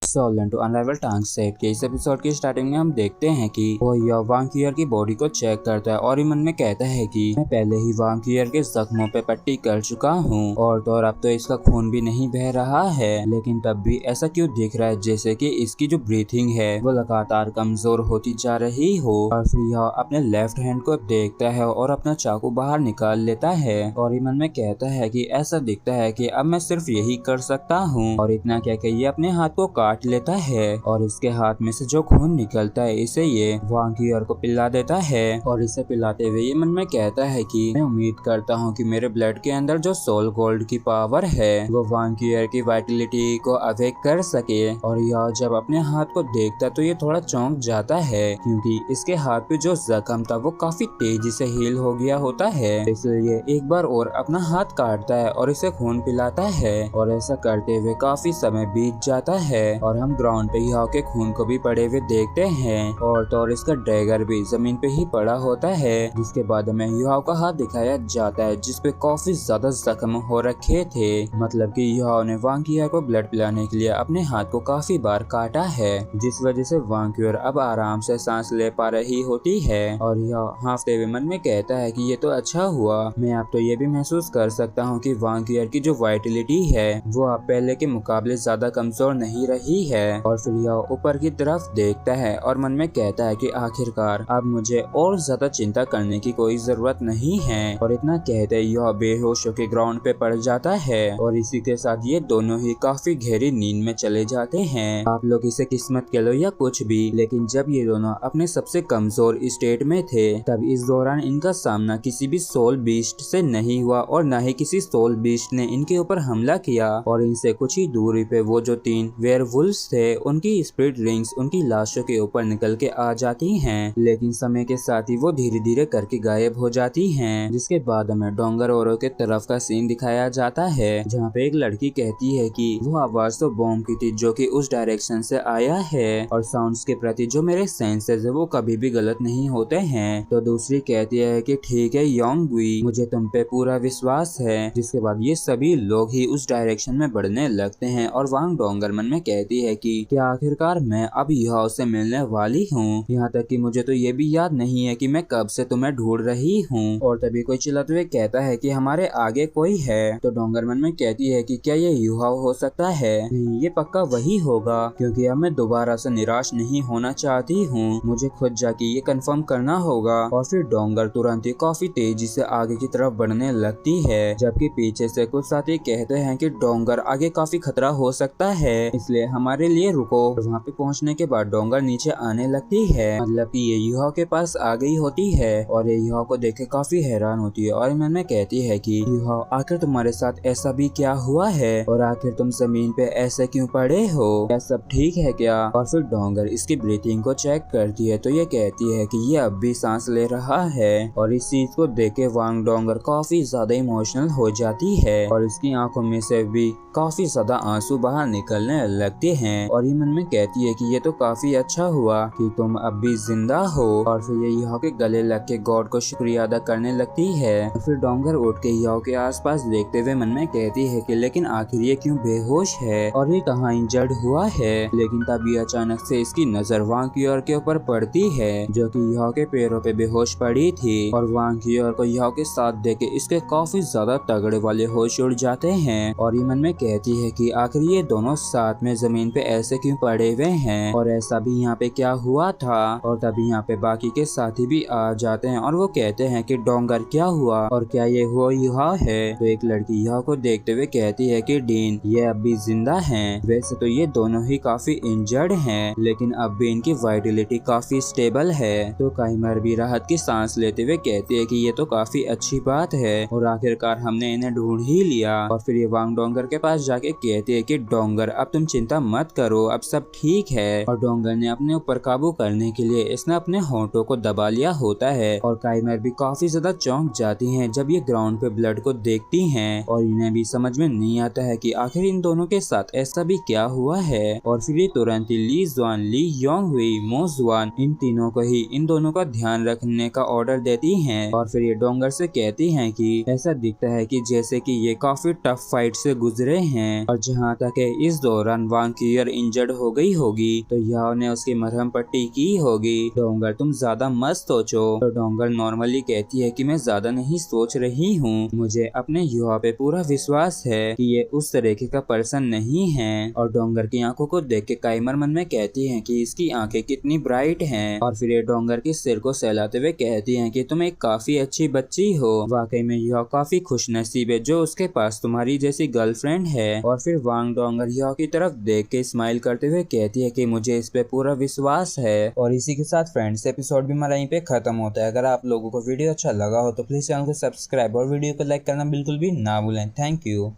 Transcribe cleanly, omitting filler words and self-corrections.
Solan to अनराइवल टांग set के इस एपिसोड की स्टार्टिंग में हम देखते हैं कि वो यह वांग यूर की बॉडी को चेक करता है और मन में कहता है कि मैं पहले ही वांग यूर के जख्मों पे पट्टी कर चुका हूँ और तो अब तो इसका खून भी नहीं बह रहा है, लेकिन तब भी ऐसा क्यों दिख रहा है जैसे कि इसकी जो ब्रीथिंग है वो लगातार कमजोर होती जा रही हो। और फिर यह अपने लेफ्ट हैंड को देखता है और अपना चाकू बाहर निकाल लेता है और मन में कहता है कि ऐसा दिखता है कि अब मैं सिर्फ यही कर सकता हूँ। और इतना क्या कि ये अपने हाथ को काट लेता है और इसके हाथ में से जो खून निकलता है इसे ये वांग यूर को पिला देता है। और इसे पिलाते हुए ये मन में कहता है कि मैं उम्मीद करता हूँ कि मेरे ब्लड के अंदर जो सोल गोल्ड की पावर है वो वांग यूर की वाइटलिटी को अवेक कर सके। और यह जब अपने हाथ को देखता तो ये थोड़ा चौंक जाता है क्योंकि इसके हाथ पे जो जख्म था वो काफी तेजी से हील हो गया होता है, इसलिए एक बार और अपना हाथ काटता है और इसे खून पिलाता है। और ऐसा करते हुए काफी समय बीत जाता है और हम ग्राउंड पे युहाओ के खून को भी पड़े हुए देखते हैं और तो और इसका ड्रैगर भी जमीन पे ही पड़ा होता है। जिसके बाद हमें युहाओ का हाथ दिखाया जाता है जिसपे काफी ज्यादा जख्म हो रखे थे, मतलब कि युहाओ ने वांग यूर को ब्लड पिलाने के लिए अपने हाथ को काफी बार काटा है, जिस वजह से वांग यूर अब आराम से सांस ले पा रही होती है। और यह हाफते हुए मन में कहता है कि ये तो अच्छा हुआ, मैं अब तो ये भी महसूस कर सकता हूँ कि वांग यूर की जो वाइटलिटी है वो अब पहले के मुकाबले ज्यादा कमजोर नहीं रही है। और फिर यह ऊपर की तरफ देखता है और मन में कहता है कि आखिरकार अब मुझे और ज्यादा चिंता करने की कोई जरूरत नहीं है। और इतना कहते यह बेहोश होकर ग्राउंड पे पड़ जाता है और इसी के साथ ये दोनों ही काफी गहरी नींद में चले जाते हैं। आप लोग इसे किस्मत कह लो या कुछ भी, लेकिन जब ये दोनों अपने सबसे कमजोर स्टेट में थे तब इस दौरान इनका सामना किसी भी सोल बीस्ट से नहीं हुआ और न ही किसी सोल बीस्ट ने इनके ऊपर हमला किया। और इनसे कुछ ही दूरी पे वो जो 3 वेयरवुल्व्स थे उनकी स्पिरिट रिंग्स उनकी लाशों के ऊपर निकल के आ जाती हैं, लेकिन समय के साथ ही वो धीरे धीरे करके गायब हो जाती हैं। जिसके बाद हमें डोंगर ओरो के तरफ का सीन दिखाया जाता है जहाँ पे एक लड़की कहती है कि वो आवाज तो बॉम्ब की थी जो कि उस डायरेक्शन से आया है और साउंड्स के प्रति जो मेरे सेंसेस है वो कभी भी गलत नहीं होते हैं। तो दूसरी कहती है कि ठीक है योंगवी, मुझे तुम पे पूरा विश्वास है। जिसके बाद ये सभी लोग ही उस डायरेक्शन में बढ़ने लगते हैं और वांग डोंगर मन में कहती है कि क्या आखिरकार मैं अब युहाओ से मिलने वाली हूँ, यहाँ तक कि मुझे तो ये भी याद नहीं है कि मैं कब से तुम्हें ढूंढ रही हूँ। और तभी कोई चिल्लाते हुए कहता है कि हमारे आगे कोई है। तो डोंगर मन में कहती है कि क्या ये युहाओ हो सकता है? नहीं, ये पक्का वही होगा क्योंकि अब मैं दोबारा से निराश नहीं होना चाहती हूँ, मुझे खुद जाके ये कंफर्म करना होगा। और फिर डोंगर तुरंत ही काफी तेजी से आगे की तरफ बढ़ने लगती है, जबकि पीछे से कुछ साथी कहते हैं कि डोंगर आगे काफी खतरा हो सकता है इसलिए हमारे लिए रुको। वहाँ पे पहुँचने के बाद डोंगर नीचे आने लगती है, मतलब कि ये युहाओ के पास आ गई होती है और ये युहाओ को देख के काफी हैरान होती है और मन में कहती है कि युहाओ आखिर तुम्हारे साथ ऐसा भी क्या हुआ है और आखिर तुम जमीन पे ऐसे क्यों पड़े हो, क्या सब ठीक है क्या? और फिर डोंगर इसकी ब्रीथिंग को चेक करती है तो ये कहती है कि ये अब भी सांस ले रहा है। और इस चीज को देख के वांग डोंगर काफी ज्यादा इमोशनल हो जाती है और इसकी आंखों में से भी काफी ज्यादा आंसू बाहर निकलने लगते हैं। और ये मन में कहती है कि ये तो काफी अच्छा हुआ कि तुम अब भी जिंदा हो। और फिर ये युहाओ के गले लग के गॉड को शुक्रिया अदा करने लगती है। और फिर डोंगर उठ के युहाओ के आसपास देखते हुए मन में कहती है कि लेकिन आखिर ये क्यों बेहोश है और ये कहाँ इंजर्ड हुआ है। लेकिन तभी अचानक से इसकी नजर वांग यूर के ऊपर पड़ती है जो कि युहाओ के पैरों पे बेहोश पड़ी थी। और वांग यूर को युहाओ के साथ देख के इसके काफी ज्यादा तगड़े वाले होश उड़ जाते हैं। और ये मन में कहती है कि आखिर ये दोनों साथ में जमीन पे ऐसे क्यों पड़े हुए हैं और ऐसा भी यहाँ पे क्या हुआ था। और तभी यहाँ पे बाकी के साथी भी आ जाते हैं और वो कहते हैं कि डोंगर क्या हुआ और क्या ये वो युहाओ है। तो एक लड़की युहाओ को देखते हुए कहती है कि डीन ये अब भी जिंदा हैं, वैसे तो ये दोनों ही काफी इंजर्ड हैं लेकिन अब भी इनकी वाइटलिटी काफी स्टेबल है। तो काइमर भी राहत की सांस लेते हुए कहती है कि ये तो काफी अच्छी बात है और आखिरकार हमने इन्हें ढूंढ ही लिया। और फिर ये वांग डोंगर के पास जाके कहती है कि डोंगर अब तुम चिंता मत करो, अब सब ठीक है। और डोंगर ने अपने ऊपर काबू करने के लिए इसने अपने होंठों को दबा लिया होता है और काइमर भी काफी ज्यादा चौंक जाती हैं जब ये ग्राउंड पे ब्लड को देखती हैं और इन्हें भी समझ में नहीं आता है कि आखिर इन दोनों के साथ ऐसा भी क्या हुआ है। और फिर ये तुरंत ही ली जुआन, ली योंगहुई, मो जुआन इन तीनों को ही इन दोनों का ध्यान रखने का ऑर्डर देती हैं। और फिर ये डोंगर से कहती हैं कि ऐसा दिखता है कि जैसे कि ये काफी टफ फाइट से गुजरे हैं और जहाँ तक है इस दौरान वांग की ईयर इंजर्ड हो गई होगी तो याओ ने उसकी मरहम पट्टी की होगी। डोंगर तुम ज्यादा मत सोचो। तो डोंगर नॉर्मली कहती है कि मैं ज्यादा नहीं सोच रही हूँ, मुझे अपने युवा पे पूरा विश्वास है कि ये उस तरीके का पर्सन नहीं है। और डोंगर की आंखों को देख के काइमर मन में कहती है कि इसकी आंखें कितनी ब्राइट हैं। और फिर ये डोंगर के सिर को सहलाते हुए कहती है कि तुम एक काफी अच्छी बच्ची हो। वाकई में यह काफी खुशनसीब है जो उसके पास तुम्हारी जैसी गर्लफ्रेंड है। और फिर वांग डोंगर यह की तरफ देख के स्माइल करते हुए कहती है कि मुझे इस पे पूरा विश्वास है। और इसी के साथ फ्रेंड्स एपिसोड भी हमारा यहीं पे खत्म होता है। अगर आप लोगों को वीडियो अच्छा लगा हो तो प्लीज चैनल को सब्सक्राइब और वीडियो को लाइक करना बिल्कुल भी ना भूलें। Thank you.